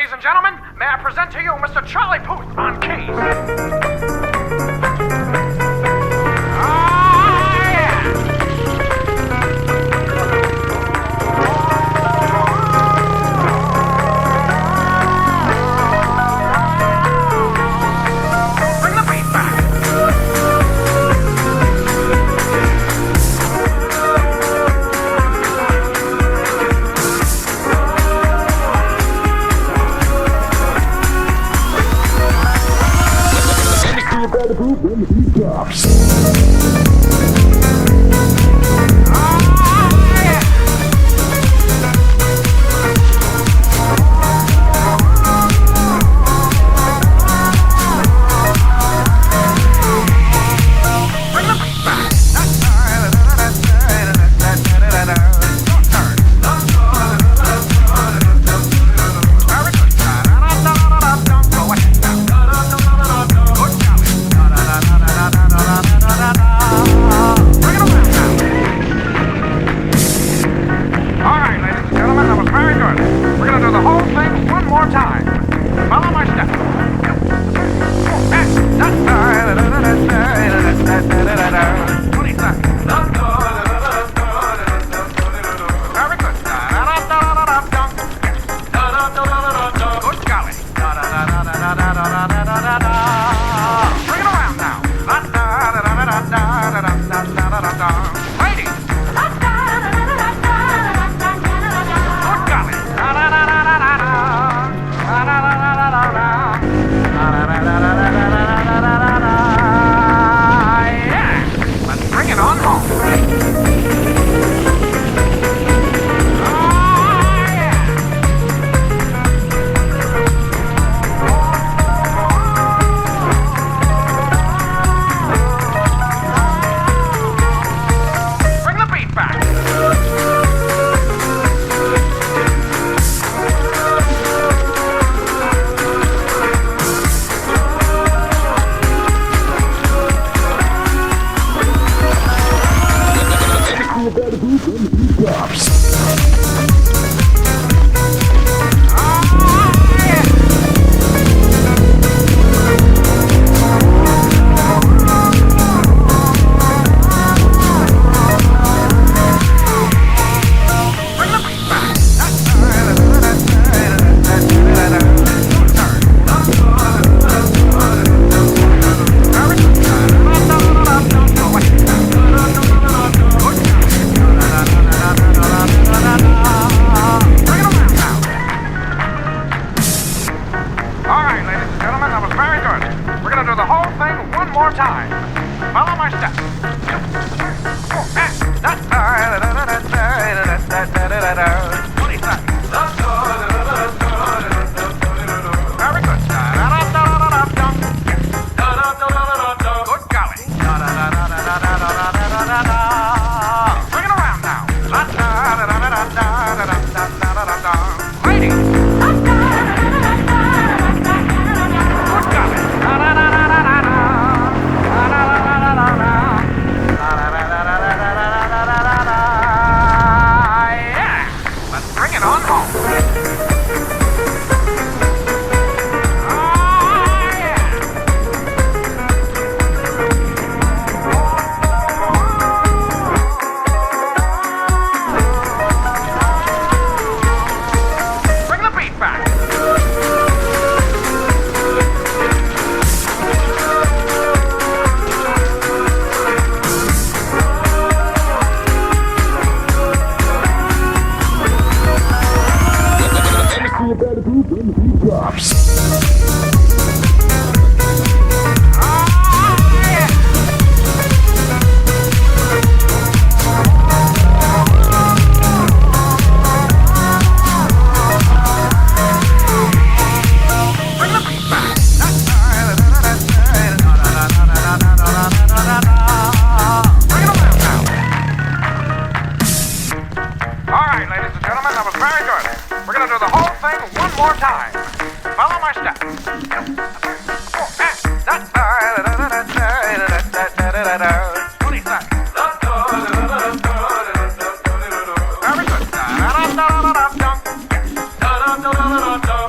Ladies and gentlemen, may I present to you Mr. Charlie Puth on keys.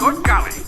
Good golly.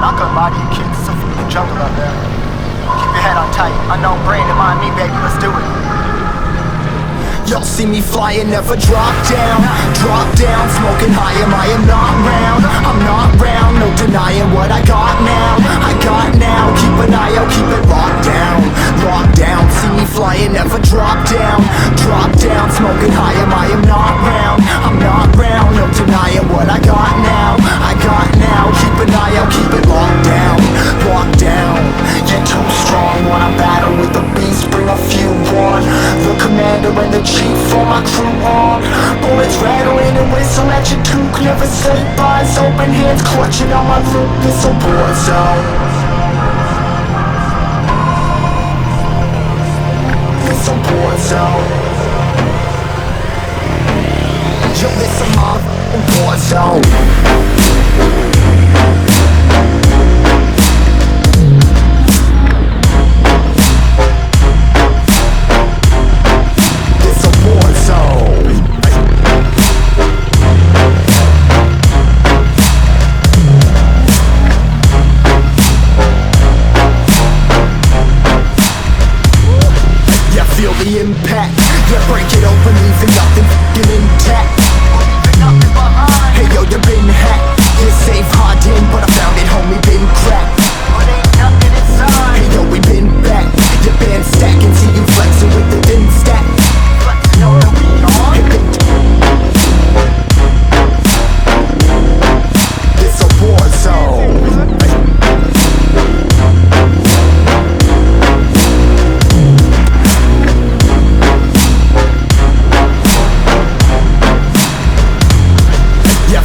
Not gonna lie to you kids, it's a fucking jungle out there. Keep your head on tight, unknown brain and mind me, baby, let's do it. Y'all see me flying, never drop down, smoking high, I am not round, I'm not round, no denying what I got now, keep an eye out, keep it locked down, see me flying, never drop down, smoking high, I am not round, no denying what I got now, keep an eye out, keep it locked down, you're too strong, wanna battle with the beast, bring a few on, the commander and the chief for my crew on. Bullets rattling and whistle at your toque. Never sleep, eyes open, hands clutching on my loop. This a war zone. This a war zone. Yo, this a motherfucking war zone. The impact, yeah, break it open, leaving nothing f***ing intact. Leaving nothing behind. Hey yo, you been hacked. You're safe, hard in, but I found it, homie, been cracked. But ain't nothing inside. Hey yo, we been back. Your band stacking, see you flexing with the thin stack. Flexing on the weed on. This a war zone.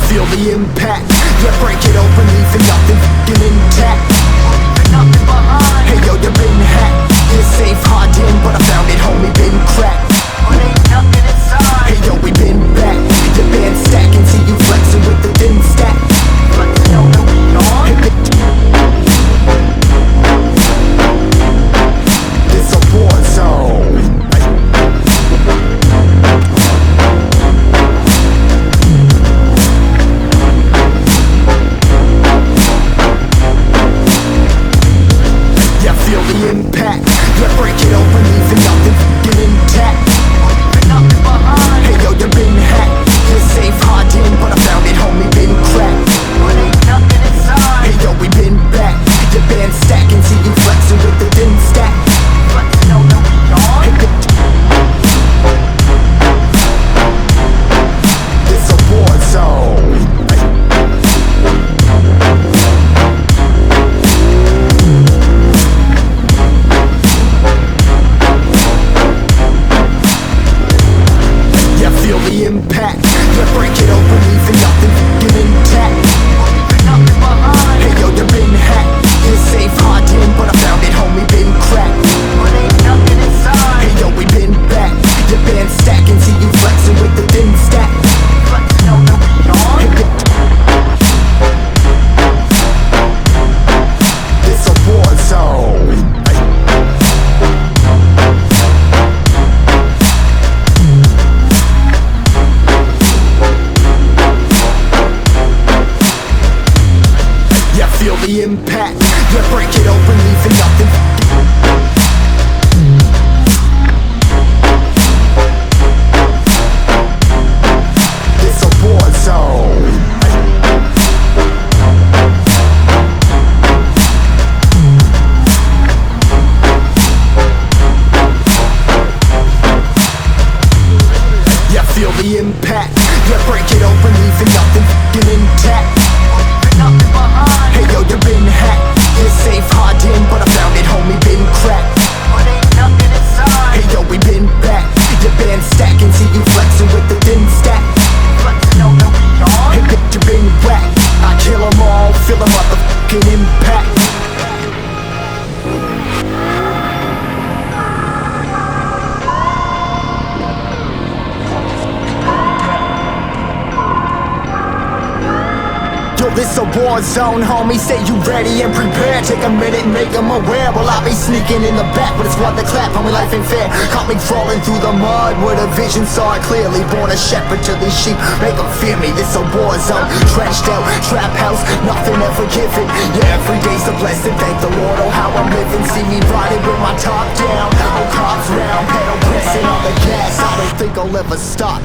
Feel the impact, yeah, break it open, leaving nothing f***ing intact. Leaving nothing behind. Hey yo, you been hacked. You're safe, hard in, but I found it, homie, been cracked. But ain't nothing inside. Hey yo, we been back. Your band stacking, see you flexing with the thin stack. Flexing on the weed on. This a war zone. Feel the impact, yeah, break it open, leaving nothing f***ing intact. Leaving nothing behind. Hey yo, you been hacked. You're safe, hard in, but I found it, homie, been cracked. But ain't nothing inside. Hey yo, we been back. Your band stacking, see you flexing with the thin stack. Flexing on the weed on. This a war zone. Feel the impact, yeah, break it open, leaving nothing f***ing intact. Leaving nothing behind. Hey yo, you been hacked. You're safe, hard in, but I found it, homie, been cracked. But ain't nothing inside. Hey yo, we been back. Your band stacking, see you flexing with the thin stack. Flexing on the weed on. This a war zone. Feel the impact, yeah, break it open, leaving nothing. This a war zone. Yeah, feel the impact, yeah, break it open, leaving nothing f***ing intact. Nothing behind. Hey yo, you been hacked. You're safe, hard in, but I found it home. war zone, homie. Say you ready and prepared. Take a minute, make them aware. Well, I'll be sneaking in the back, but it's what the clap, homie, life ain't fair. Caught me crawling through the mud with a vision, saw it clearly. Born a shepherd to these sheep, make them fear me. This a war zone, trenched out, trap house, nothing ever given. Yeah, every day's a blessing, thank the Lord, oh how I'm living. See me riding with my top down, oh cops round, pedal pressing on the gas. I don't think I'll ever stop.